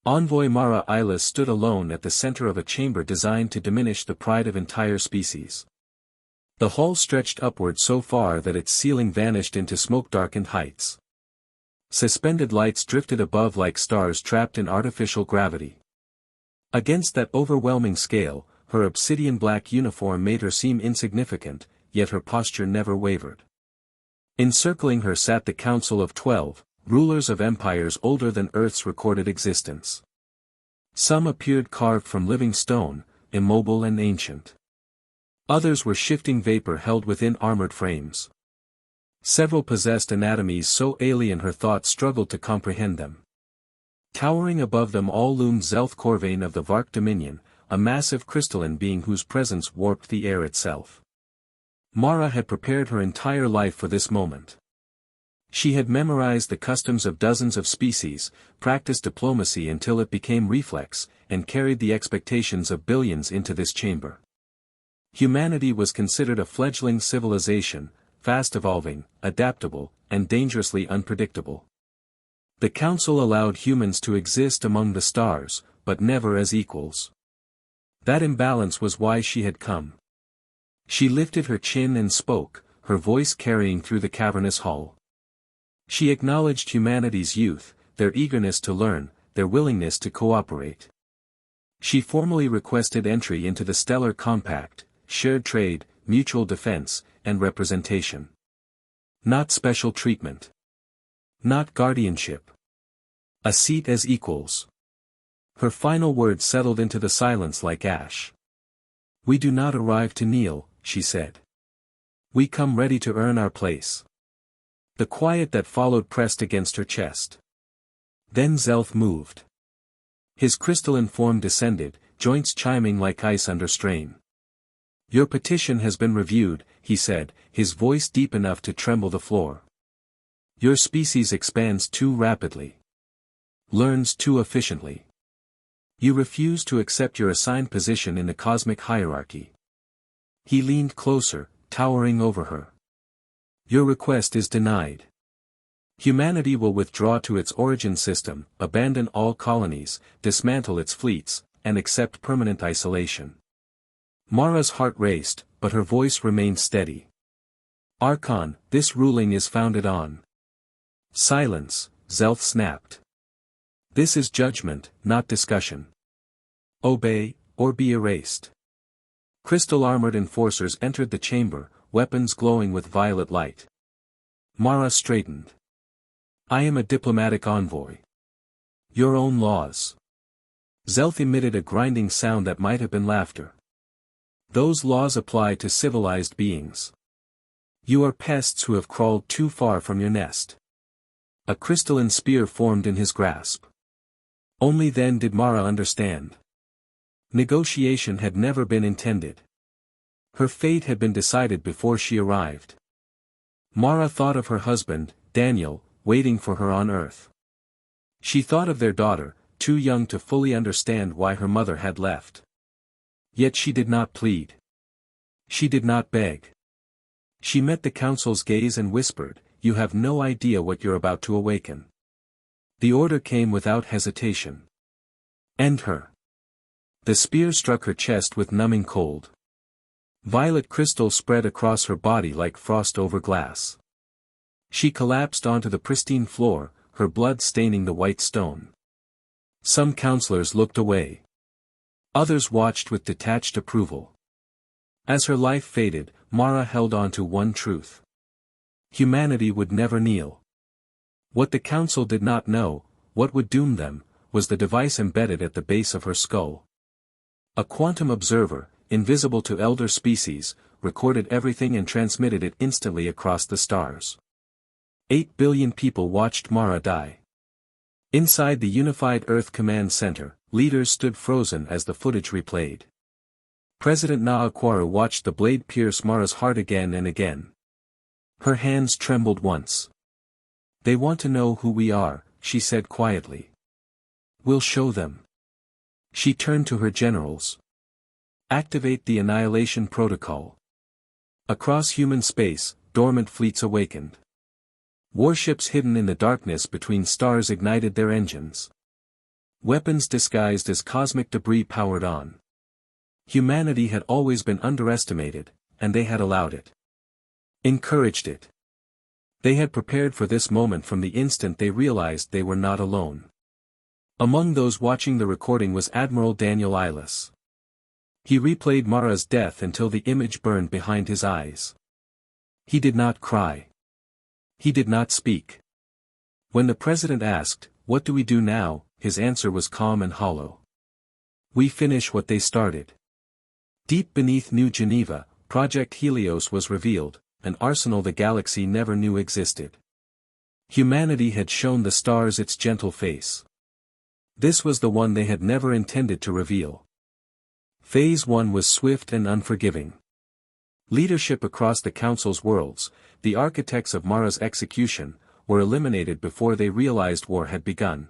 Envoy Mara Isla stood alone at the center of a chamber designed to diminish the pride of entire species. The hall stretched upward so far that its ceiling vanished into smoke-darkened heights. Suspended lights drifted above like stars trapped in artificial gravity. Against that overwhelming scale, her obsidian-black uniform made her seem insignificant, yet her posture never wavered. Encircling her sat the Council of 12, rulers of empires older than Earth's recorded existence. Some appeared carved from living stone, immobile and ancient. Others were shifting vapor held within armored frames. Several possessed anatomies so alien her thought struggled to comprehend them. Towering above them all loomed Zelth Corvain of the Vark Dominion, a massive crystalline being whose presence warped the air itself. Mara had prepared her entire life for this moment. She had memorized the customs of dozens of species, practiced diplomacy until it became reflex, and carried the expectations of billions into this chamber. Humanity was considered a fledgling civilization, fast evolving, adaptable, and dangerously unpredictable. The Council allowed humans to exist among the stars, but never as equals. That imbalance was why she had come. She lifted her chin and spoke, her voice carrying through the cavernous hall. She acknowledged humanity's youth, their eagerness to learn, their willingness to cooperate. She formally requested entry into the Stellar Compact, shared trade, mutual defense, and representation. Not special treatment. Not guardianship. A seat as equals. Her final words settled into the silence like ash. "We do not arrive to kneel," she said. "We come ready to earn our place." The quiet that followed pressed against her chest. Then Zelth moved. His crystalline form descended, joints chiming like ice under strain. "Your petition has been reviewed," he said, his voice deep enough to tremble the floor. "Your species expands too rapidly. Learns too efficiently. You refuse to accept your assigned position in the cosmic hierarchy." He leaned closer, towering over her. "Your request is denied. Humanity will withdraw to its origin system, abandon all colonies, dismantle its fleets, and accept permanent isolation." Mara's heart raced, but her voice remained steady. "Archon, this ruling is founded on." "Silence," Zelth snapped. "This is judgment, not discussion. Obey, or be erased." Crystal-armored enforcers entered the chamber, weapons glowing with violet light. Mara straightened. "I am a diplomatic envoy. Your own laws." Zelth emitted a grinding sound that might have been laughter. "Those laws apply to civilized beings. You are pests who have crawled too far from your nest." A crystalline spear formed in his grasp. Only then did Mara understand. Negotiation had never been intended. Her fate had been decided before she arrived. Mara thought of her husband, Daniel, waiting for her on Earth. She thought of their daughter, too young to fully understand why her mother had left. Yet she did not plead. She did not beg. She met the Council's gaze and whispered, "You have no idea what you're about to awaken." The order came without hesitation. "End her." The spear struck her chest with numbing cold. Violet crystal spread across her body like frost over glass. She collapsed onto the pristine floor, her blood staining the white stone. Some counselors looked away. Others watched with detached approval. As her life faded, Mara held on to one truth. Humanity would never kneel. What the Council did not know, what would doom them, was the device embedded at the base of her skull. A quantum observer, invisible to elder species, recorded everything and transmitted it instantly across the stars. 8 billion people watched Mara die. Inside the unified Earth Command Center, leaders stood frozen as the footage replayed. President Naaquaru watched the blade pierce Mara's heart again and again. Her hands trembled once. "They want to know who we are," she said quietly. "We'll show them." She turned to her generals. "Activate the Annihilation Protocol." Across human space, dormant fleets awakened. Warships hidden in the darkness between stars ignited their engines. Weapons disguised as cosmic debris powered on. Humanity had always been underestimated, and they had allowed it. Encouraged it. They had prepared for this moment from the instant they realized they were not alone. Among those watching the recording was Admiral Daniel Ilis. He replayed Mara's death until the image burned behind his eyes. He did not cry. He did not speak. When the president asked, "What do we do now?" his answer was calm and hollow. "We finish what they started." Deep beneath New Geneva, Project Helios was revealed, an arsenal the galaxy never knew existed. Humanity had shown the stars its gentle face. This was the one they had never intended to reveal. Phase 1 was swift and unforgiving. Leadership across the Council's worlds, the architects of Mara's execution, were eliminated before they realized war had begun.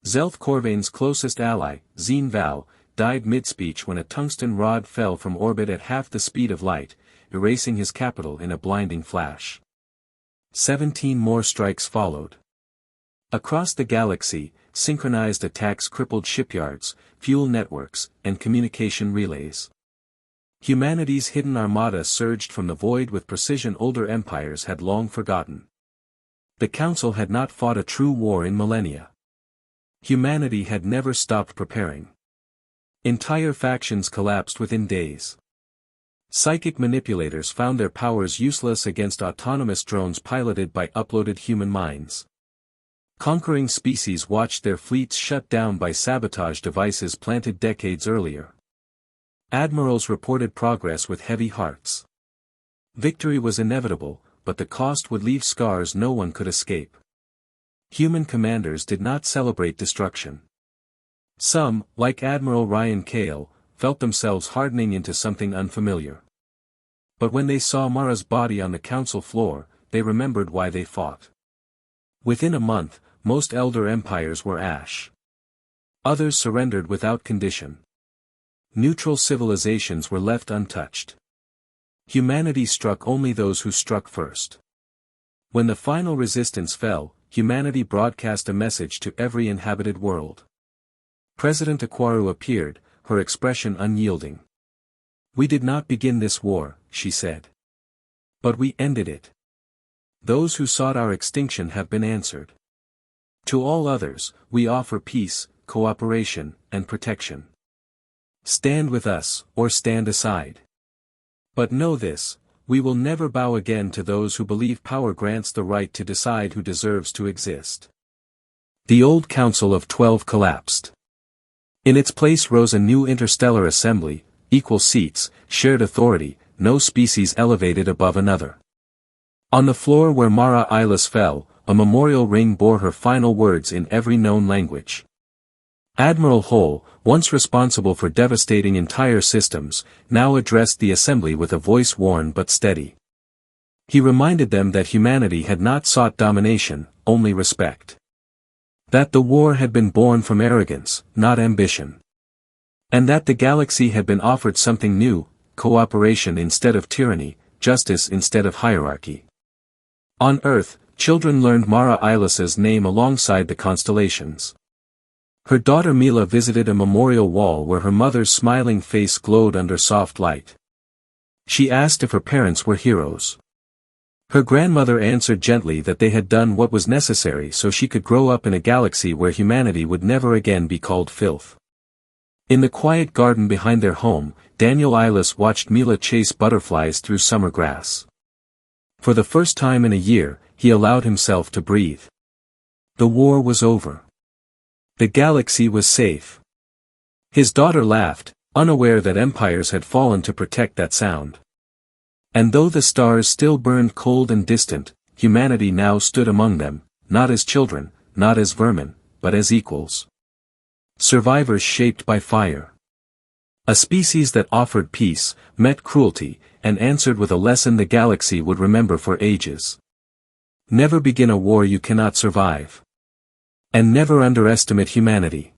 Zelth Corvain's closest ally, Zine Val, died mid-speech when a tungsten rod fell from orbit at half the speed of light, erasing his capital in a blinding flash. 17 more strikes followed. Across the galaxy, synchronized attacks crippled shipyards, fuel networks, and communication relays. Humanity's hidden armada surged from the void with precision older empires had long forgotten. The Council had not fought a true war in millennia. Humanity had never stopped preparing. Entire factions collapsed within days. Psychic manipulators found their powers useless against autonomous drones piloted by uploaded human minds. Conquering species watched their fleets shut down by sabotage devices planted decades earlier. Admirals reported progress with heavy hearts. Victory was inevitable, but the cost would leave scars no one could escape. Human commanders did not celebrate destruction. Some, like Admiral Ryan Kale, felt themselves hardening into something unfamiliar. But when they saw Mara's body on the council floor, they remembered why they fought. Within a month, most elder empires were ash. Others surrendered without condition. Neutral civilizations were left untouched. Humanity struck only those who struck first. When the final resistance fell, humanity broadcast a message to every inhabited world. President Akwaru appeared, her expression unyielding. "We did not begin this war," she said. "But we ended it. Those who sought our extinction have been answered. To all others, we offer peace, cooperation, and protection. Stand with us, or stand aside. But know this, we will never bow again to those who believe power grants the right to decide who deserves to exist." The old Council of 12 collapsed. In its place rose a new interstellar assembly, equal seats, shared authority, no species elevated above another. On the floor where Mara Ilis fell, a memorial ring bore her final words in every known language. Admiral Hull, once responsible for devastating entire systems, now addressed the assembly with a voice worn but steady. He reminded them that humanity had not sought domination, only respect. That the war had been born from arrogance, not ambition. And that the galaxy had been offered something new, cooperation instead of tyranny, justice instead of hierarchy. On Earth, children learned Mara Ilis's name alongside the constellations. Her daughter Mila visited a memorial wall where her mother's smiling face glowed under soft light. She asked if her parents were heroes. Her grandmother answered gently that they had done what was necessary so she could grow up in a galaxy where humanity would never again be called filth. In the quiet garden behind their home, Daniel Ilis watched Mila chase butterflies through summer grass. For the first time in a year, he allowed himself to breathe. The war was over. The galaxy was safe. His daughter laughed, unaware that empires had fallen to protect that sound. And though the stars still burned cold and distant, humanity now stood among them, not as children, not as vermin, but as equals. Survivors shaped by fire. A species that offered peace, met cruelty, and answered with a lesson the galaxy would remember for ages. Never begin a war you cannot survive. And never underestimate humanity.